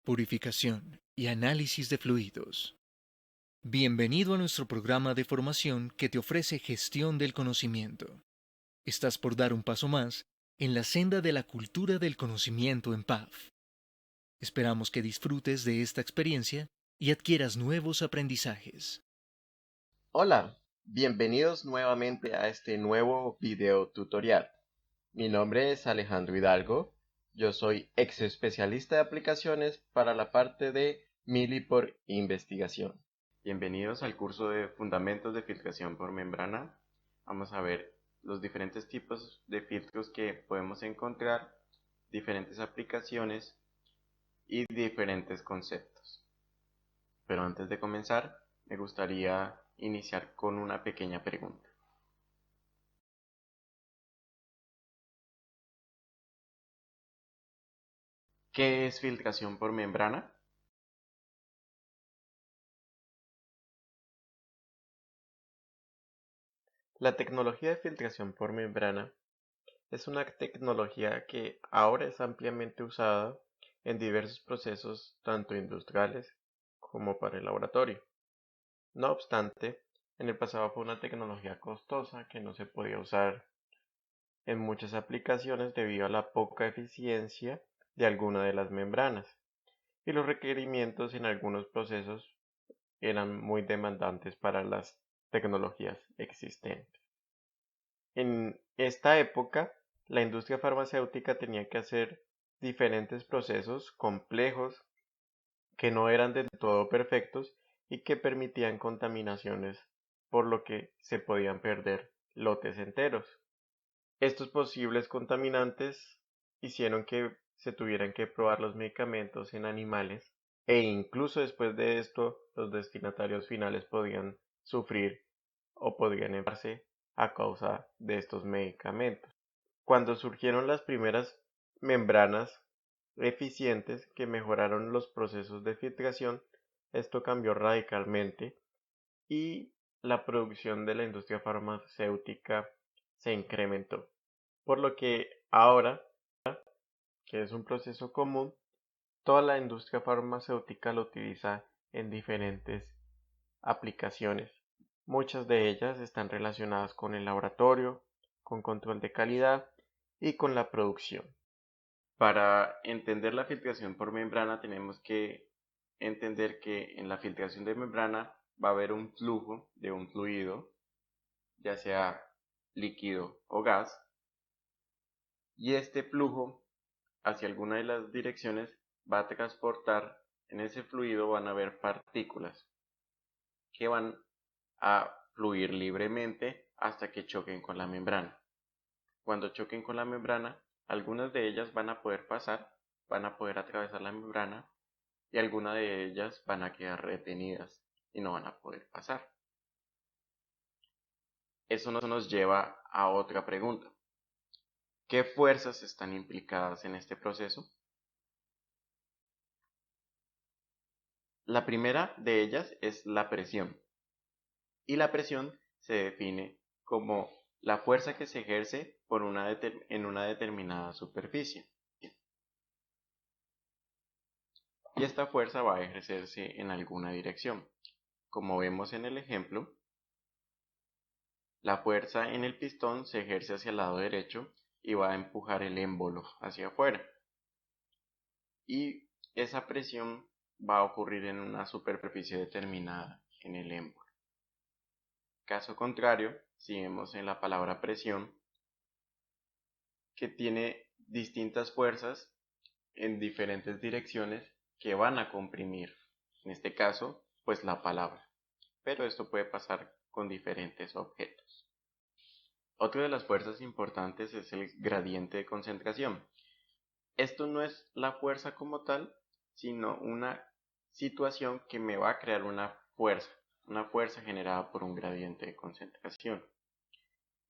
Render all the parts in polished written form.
purificación y análisis de fluidos. Bienvenido a nuestro programa de formación que te ofrece gestión del conocimiento. Estás por dar un paso más en la senda de la cultura del conocimiento en PAF. Esperamos que disfrutes de esta experiencia y adquieras nuevos aprendizajes. Hola, bienvenidos nuevamente a este nuevo video tutorial. Mi nombre es Alejandro Hidalgo, yo soy ex especialista de aplicaciones para la parte de Mili por investigación. Bienvenidos al curso de Fundamentos de Filtración por Membrana. Vamos a ver los diferentes tipos de filtros que podemos encontrar, diferentes aplicaciones y diferentes conceptos. Pero antes de comenzar, me gustaría iniciar con una pequeña pregunta. ¿Qué es filtración por membrana? La tecnología de filtración por membrana es una tecnología que ahora es ampliamente usada en diversos procesos tanto industriales como para el laboratorio. No obstante, en el pasado fue una tecnología costosa que no se podía usar en muchas aplicaciones debido a la poca eficiencia de alguna de las membranas y los requerimientos en algunos procesos eran muy demandantes para las tecnologías existentes. En esta época, la industria farmacéutica tenía que hacer diferentes procesos complejos que no eran del todo perfectos y que permitían contaminaciones, por lo que se podían perder lotes enteros. Estos posibles contaminantes hicieron que se tuvieran que probar los medicamentos en animales e incluso después de esto los destinatarios finales podían sufrir o podían enfermarse a causa de estos medicamentos. Cuando surgieron las primeras membranas eficientes que mejoraron los procesos de filtración, esto cambió radicalmente y la producción de la industria farmacéutica se incrementó. Por lo que ahora, que es un proceso común, toda la industria farmacéutica lo utiliza en diferentes aplicaciones. Muchas de ellas están relacionadas con el laboratorio, con control de calidad y con la producción. Para entender la filtración por membrana tenemos que entender que en la filtración de membrana va a haber un flujo de un fluido, ya sea líquido o gas, y este flujo hacia alguna de las direcciones va a transportar, en ese fluido van a haber partículas que van a fluir libremente hasta que choquen con la membrana. Cuando choquen con la membrana, algunas de ellas van a poder pasar, van a poder atravesar la membrana y algunas de ellas van a quedar retenidas y no van a poder pasar. Eso nos lleva a otra pregunta. ¿Qué fuerzas están implicadas en este proceso? La primera de ellas es la presión. Y la presión se define como la fuerza que se ejerce en una determinada superficie. Y esta fuerza va a ejercerse en alguna dirección. Como vemos en el ejemplo, la fuerza en el pistón se ejerce hacia el lado derecho y va a empujar el émbolo hacia afuera. Y esa presión va a ocurrir en una superficie determinada en el émbolo. Caso contrario, si vemos en la palabra presión, que tiene distintas fuerzas en diferentes direcciones que van a comprimir, en este caso, pues la palabra. Pero esto puede pasar con diferentes objetos. Otra de las fuerzas importantes es el gradiente de concentración. Esto no es la fuerza como tal, sino una situación que me va a crear una fuerza generada por un gradiente de concentración.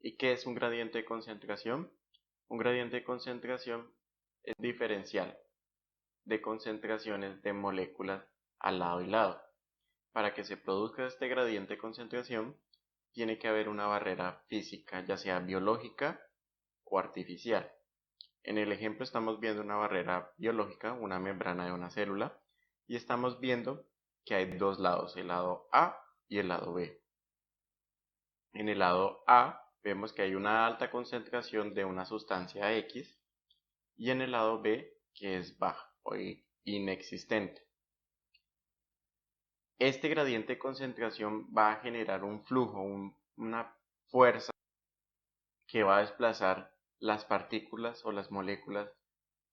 ¿Y qué es un gradiente de concentración? Un gradiente de concentración es diferencial de concentraciones de moléculas al lado y lado. Para que se produzca este gradiente de concentración, tiene que haber una barrera física, ya sea biológica o artificial. En el ejemplo estamos viendo una barrera biológica, una membrana de una célula, y estamos viendo que hay dos lados, el lado A y el lado B. En el lado A vemos que hay una alta concentración de una sustancia X y en el lado B que es baja o inexistente. Este gradiente de concentración va a generar un flujo, una fuerza que va a desplazar las partículas o las moléculas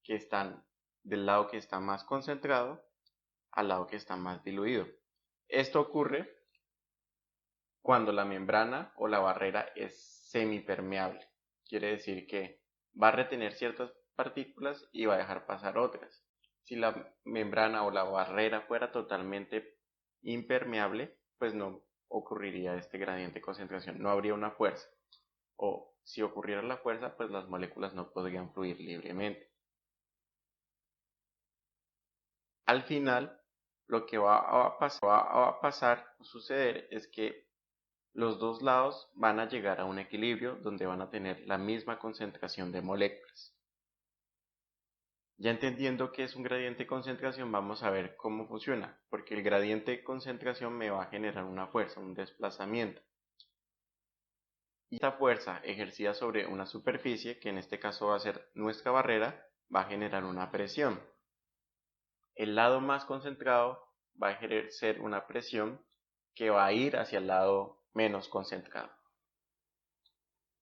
que están del lado que está más concentrado al lado que está más diluido. Esto ocurre cuando la membrana o la barrera es semipermeable. Quiere decir que va a retener ciertas partículas y va a dejar pasar otras. Si la membrana o la barrera fuera totalmente impermeable, pues no ocurriría este gradiente de concentración, no habría una fuerza. O si ocurriera la fuerza, pues las moléculas no podrían fluir libremente. Al final, lo que va a pasar o suceder es que los dos lados van a llegar a un equilibrio donde van a tener la misma concentración de moléculas. Ya entendiendo qué es un gradiente de concentración, vamos a ver cómo funciona, porque el gradiente de concentración me va a generar una fuerza, un desplazamiento. Y esta fuerza ejercida sobre una superficie, que en este caso va a ser nuestra barrera, va a generar una presión. El lado más concentrado va a ejercer una presión que va a ir hacia el lado menos concentrado.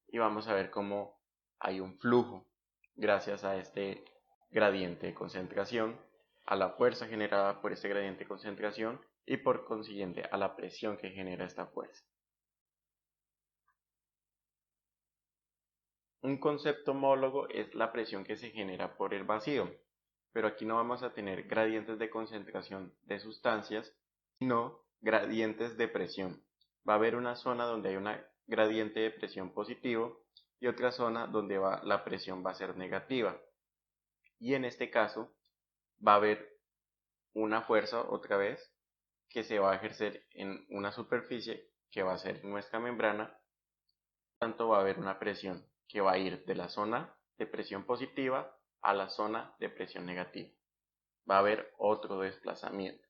Y vamos a ver cómo hay un flujo gracias a este gradiente de concentración, a la fuerza generada por este gradiente de concentración y por consiguiente a la presión que genera esta fuerza. Un concepto homólogo es la presión que se genera por el vacío, pero aquí no vamos a tener gradientes de concentración de sustancias, sino gradientes de presión. Va a haber una zona donde hay un gradiente de presión positivo y otra zona donde la presión va a ser negativa. Y en este caso va a haber una fuerza otra vez que se va a ejercer en una superficie que va a ser nuestra membrana. Por tanto, va a haber una presión que va a ir de la zona de presión positiva a la zona de presión negativa. Va a haber otro desplazamiento.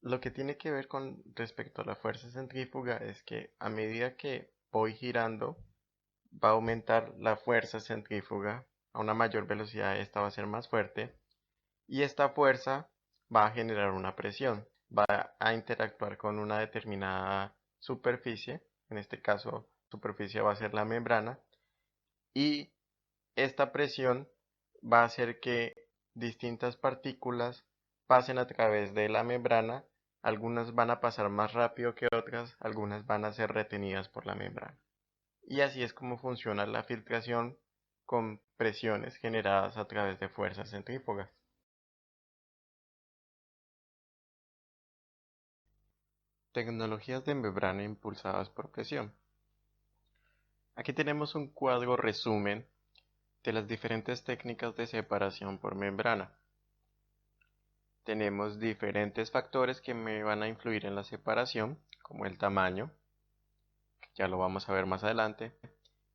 Lo que tiene que ver con respecto a la fuerza centrífuga es que a medida que voy girando, va a aumentar la fuerza centrífuga a una mayor velocidad, esta va a ser más fuerte y esta fuerza va a generar una presión, va a interactuar con una determinada superficie, en este caso superficie va a ser la membrana, y esta presión va a hacer que distintas partículas pasen a través de la membrana, algunas van a pasar más rápido que otras, algunas van a ser retenidas por la membrana. Y así es como funciona la filtración con presiones generadas a través de fuerzas centrífugas. Tecnologías de membrana impulsadas por presión. Aquí tenemos un cuadro resumen de las diferentes técnicas de separación por membrana. Tenemos diferentes factores que me van a influir en la separación, como el tamaño, que ya lo vamos a ver más adelante,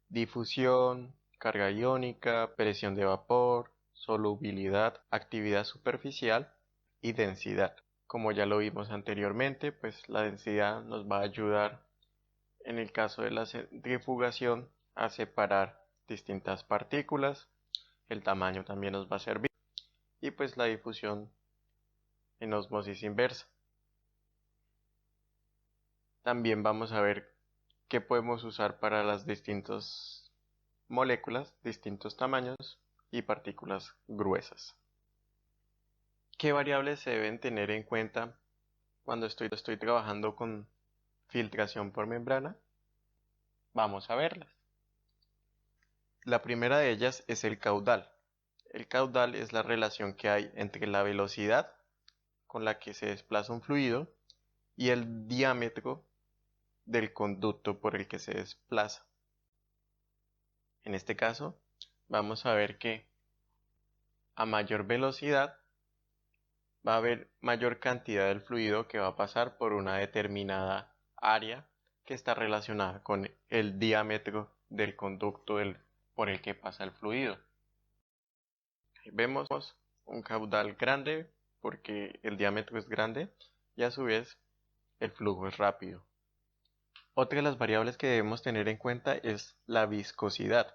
difusión, carga iónica, presión de vapor, solubilidad, actividad superficial y densidad. Como ya lo vimos anteriormente, pues la densidad nos va a ayudar en el caso de la centrifugación a separar distintas partículas, el tamaño también nos va a servir y pues la difusión en osmosis inversa. También vamos a ver qué podemos usar para las distintas moléculas, distintos tamaños y partículas gruesas. ¿Qué variables se deben tener en cuenta cuando estoy trabajando con filtración por membrana? Vamos a verlas. La primera de ellas es el caudal. El caudal es la relación que hay entre la velocidad con la que se desplaza un fluido y el diámetro del conducto por el que se desplaza. En este caso, vamos a ver que a mayor velocidad va a haber mayor cantidad del fluido que va a pasar por una determinada área que está relacionada con el diámetro del conducto por el que pasa el fluido. Vemos un caudal grande porque el diámetro es grande y a su vez el flujo es rápido. Otra de las variables que debemos tener en cuenta es la viscosidad.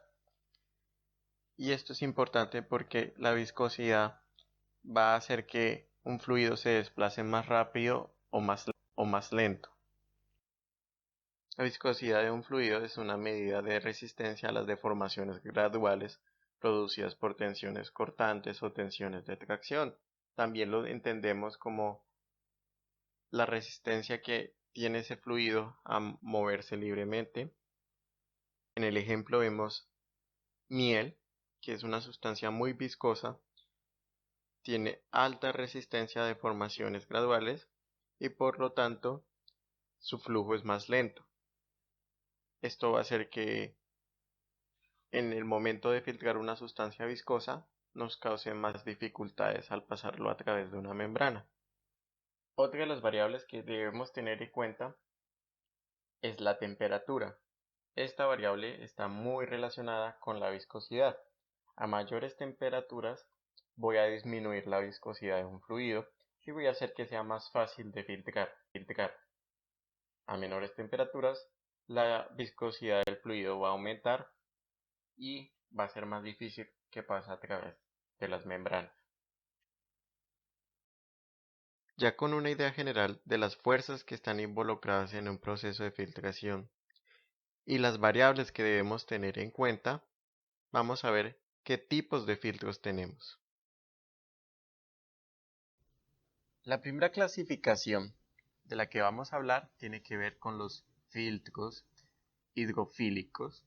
Y esto es importante porque la viscosidad va a hacer que un fluido se desplace más rápido o más lento. La viscosidad de un fluido es una medida de resistencia a las deformaciones graduales producidas por tensiones cortantes o tensiones de tracción. También lo entendemos como la resistencia que tiene ese fluido a moverse libremente. En el ejemplo vemos miel, que es una sustancia muy viscosa, tiene alta resistencia a deformaciones graduales y por lo tanto su flujo es más lento. Esto va a hacer que en el momento de filtrar una sustancia viscosa nos cause más dificultades al pasarlo a través de una membrana. Otra de las variables que debemos tener en cuenta es la temperatura. Esta variable está muy relacionada con la viscosidad. A mayores temperaturas voy a disminuir la viscosidad de un fluido y voy a hacer que sea más fácil de filtrar. A menores temperaturas la viscosidad del fluido va a aumentar y va a ser más difícil que pase a través de las membranas. Ya con una idea general de las fuerzas que están involucradas en un proceso de filtración y las variables que debemos tener en cuenta, vamos a ver qué tipos de filtros tenemos. La primera clasificación de la que vamos a hablar tiene que ver con los filtros hidrofílicos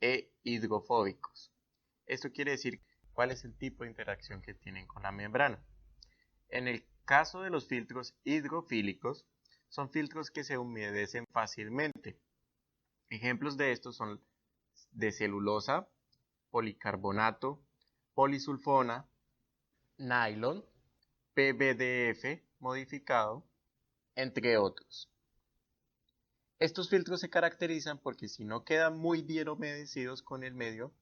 e hidrofóbicos. Esto quiere decir cuál es el tipo de interacción que tienen con la membrana. En el caso de los filtros hidrofílicos, son filtros que se humedecen fácilmente. Ejemplos de estos son de celulosa, policarbonato, polisulfona, nylon, PVDF modificado, entre otros. Estos filtros se caracterizan porque si no quedan muy bien humedecidos con el medio,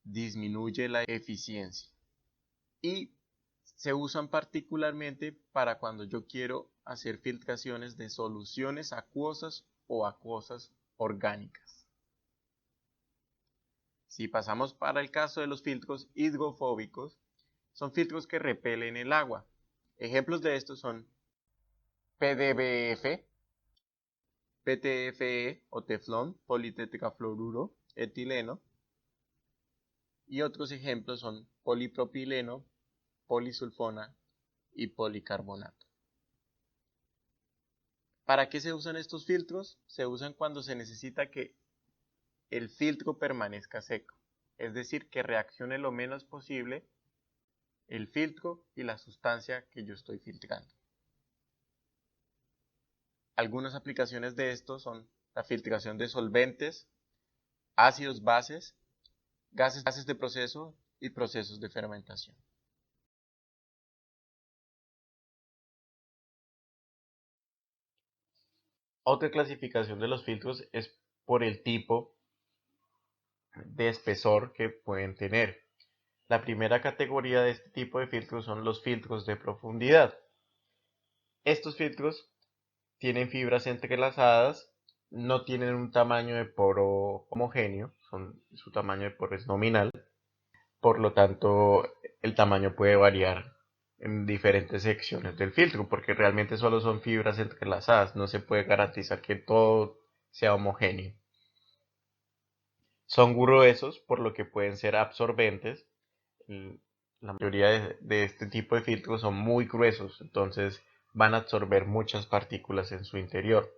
disminuye la eficiencia. Y se usan particularmente para cuando yo quiero hacer filtraciones de soluciones acuosas o acuosas orgánicas. Si pasamos para el caso de los filtros hidrofóbicos, son filtros que repelen el agua. Ejemplos de estos son PDBF, PTFE o teflón, politetrafluoruro etileno, y otros ejemplos son polipropileno, polisulfona y policarbonato. ¿Para qué se usan estos filtros? Se usan cuando se necesita que el filtro permanezca seco, es decir, que reaccione lo menos posible el filtro y la sustancia que yo estoy filtrando. Algunas aplicaciones de esto son la filtración de solventes, ácidos bases, gases de proceso y procesos de fermentación. Otra clasificación de los filtros es por el tipo de espesor que pueden tener. La primera categoría de este tipo de filtros son los filtros de profundidad. Estos filtros tienen fibras entrelazadas, no tienen un tamaño de poro homogéneo, su tamaño de poro es nominal, por lo tanto el tamaño puede variar en diferentes secciones del filtro, porque realmente solo son fibras entrelazadas, no se puede garantizar que todo sea homogéneo. Son gruesos, por lo que pueden ser absorbentes. La mayoría de este tipo de filtros son muy gruesos, entonces van a absorber muchas partículas en su interior.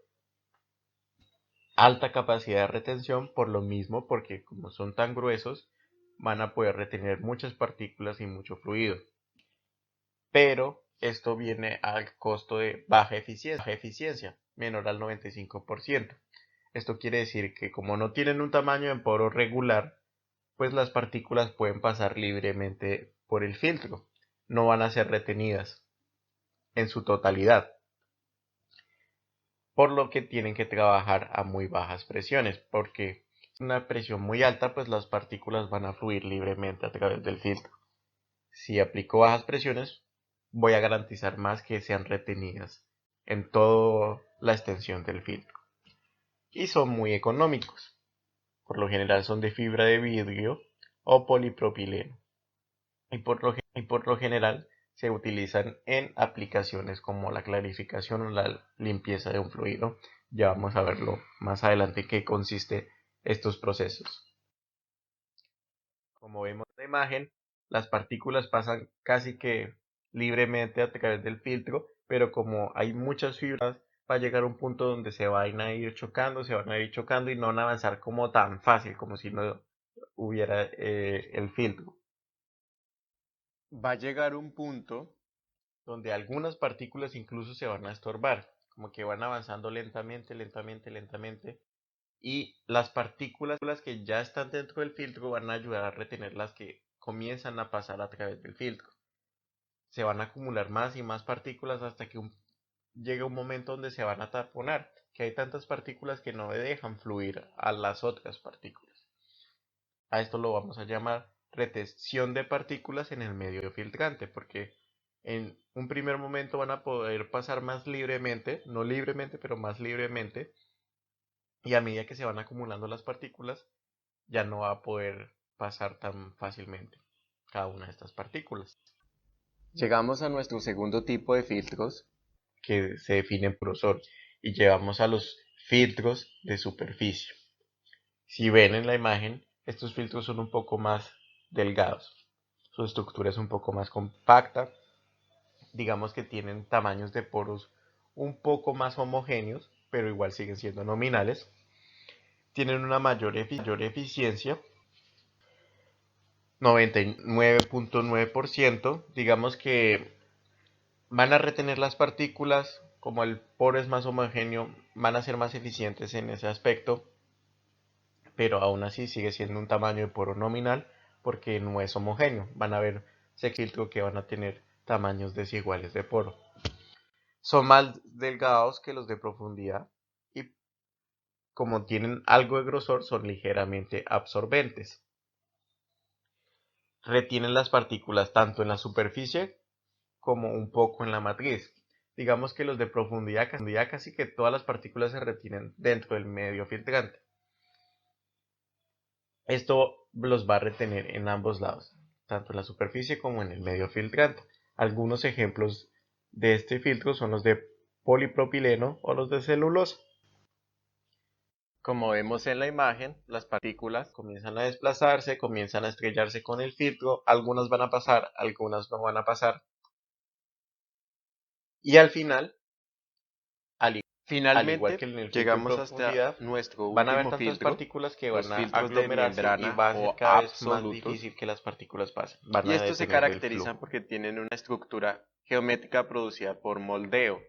Alta capacidad de retención por lo mismo, porque como son tan gruesos, van a poder retener muchas partículas y mucho fluido. Pero esto viene al costo de baja eficiencia, menor al 95%. Esto quiere decir que como no tienen un tamaño en poro regular, pues las partículas pueden pasar libremente por el filtro, no van a ser retenidas en su totalidad, por lo que tienen que trabajar a muy bajas presiones, porque una presión muy alta, pues las partículas van a fluir libremente a través del filtro. Si aplico bajas presiones, voy a garantizar más que sean retenidas en toda la extensión del filtro. Y son muy económicos. Por lo general son de fibra de vidrio o polipropileno. Y por lo general se utilizan en aplicaciones como la clarificación o la limpieza de un fluido. Ya vamos a verlo más adelante qué consiste estos procesos. Como vemos en la imagen, las partículas pasan casi que libremente a través del filtro, pero como hay muchas fibras, va a llegar un punto donde se van a ir chocando, y no van a avanzar como tan fácil, como si no hubiera el filtro. Va a llegar un punto donde algunas partículas incluso se van a estorbar, como que van avanzando lentamente, y las partículas que ya están dentro del filtro van a ayudar a retener las que comienzan a pasar a través del filtro. Se van a acumular más y más partículas hasta que llega un momento donde se van a taponar, que hay tantas partículas que no dejan fluir a las otras partículas. A esto lo vamos a llamar retención de partículas en el medio filtrante, porque en un primer momento van a poder pasar más libremente, no libremente, pero más libremente, y a medida que se van acumulando las partículas, ya no va a poder pasar tan fácilmente cada una de estas partículas. Llegamos a nuestro segundo tipo de filtros que se definen por grosor y llevamos a los filtros de superficie. Si ven en la imagen, estos filtros son un poco más delgados. Su estructura es un poco más compacta. Digamos que tienen tamaños de poros un poco más homogéneos, pero igual siguen siendo nominales. Tienen una mayor eficiencia, 99.9%. Digamos que van a retener las partículas, como el poro es más homogéneo, van a ser más eficientes en ese aspecto, pero aún así sigue siendo un tamaño de poro nominal porque no es homogéneo. Van a haber filtros que van a tener tamaños desiguales de poro. Son más delgados que los de profundidad y como tienen algo de grosor son ligeramente absorbentes. Retienen las partículas tanto en la superficie como un poco en la matriz. Digamos que los de profundidad casi que todas las partículas se retienen dentro del medio filtrante. Esto los va a retener en ambos lados, tanto en la superficie como en el medio filtrante. Algunos ejemplos de este filtro son los de polipropileno o los de celulosa. Como vemos en la imagen, las partículas comienzan a desplazarse, comienzan a estrellarse con el filtro, algunas van a pasar, algunas no van a pasar. Y al final, al igual que en el filtro en Llegamos hasta profundidad, nuestro van a haber último tantas filtro, partículas que los van a filtros de aglomerarse y membrana va a ser o cada vez más absolutos. difícil que las partículas pasen. Van Y a estos se detener el caracterizan flujo. porque tienen una estructura geométrica producida por moldeo,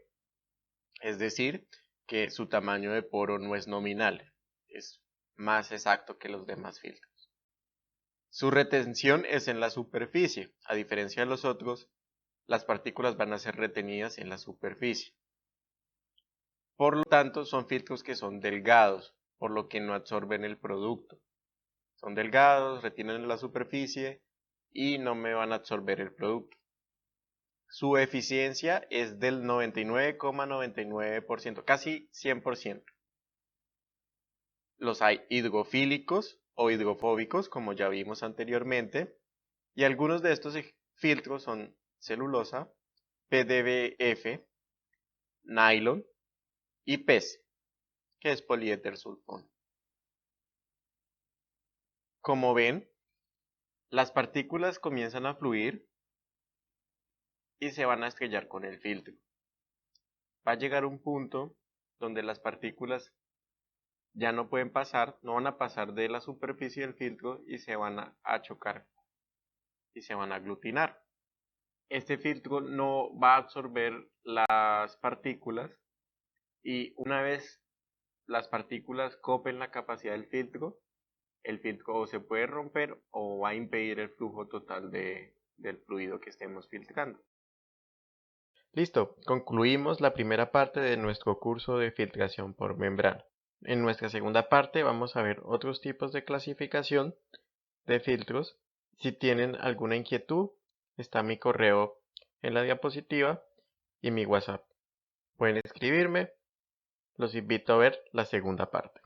es decir, que su tamaño de poro no es nominal, es más exacto que los demás filtros. Su retención es en la superficie, a diferencia de los otros, las partículas van a ser retenidas en la superficie. Por lo tanto, son filtros que son delgados, por lo que no absorben el producto. Son delgados, retienen la superficie y no me van a absorber el producto. Su eficiencia es del 99,99%, casi 100%. Los hay hidrofílicos o hidrofóbicos, como ya vimos anteriormente, y algunos de estos filtros son celulosa, PDBF, nylon y PES, que es poliéter sulfón. Como ven, las partículas comienzan a fluir y se van a estrellar con el filtro. Va a llegar un punto donde las partículas ya no pueden pasar, no van a pasar de la superficie del filtro y se van a chocar y se van a aglutinar. Este filtro no va a absorber las partículas y una vez las partículas copen la capacidad del filtro, el filtro o se puede romper o va a impedir el flujo total del fluido que estemos filtrando. Listo, concluimos la primera parte de nuestro curso de filtración por membrana. En nuestra segunda parte vamos a ver otros tipos de clasificación de filtros. Si tienen alguna inquietud, está mi correo en la diapositiva y mi WhatsApp. Pueden escribirme. Los invito a ver la segunda parte.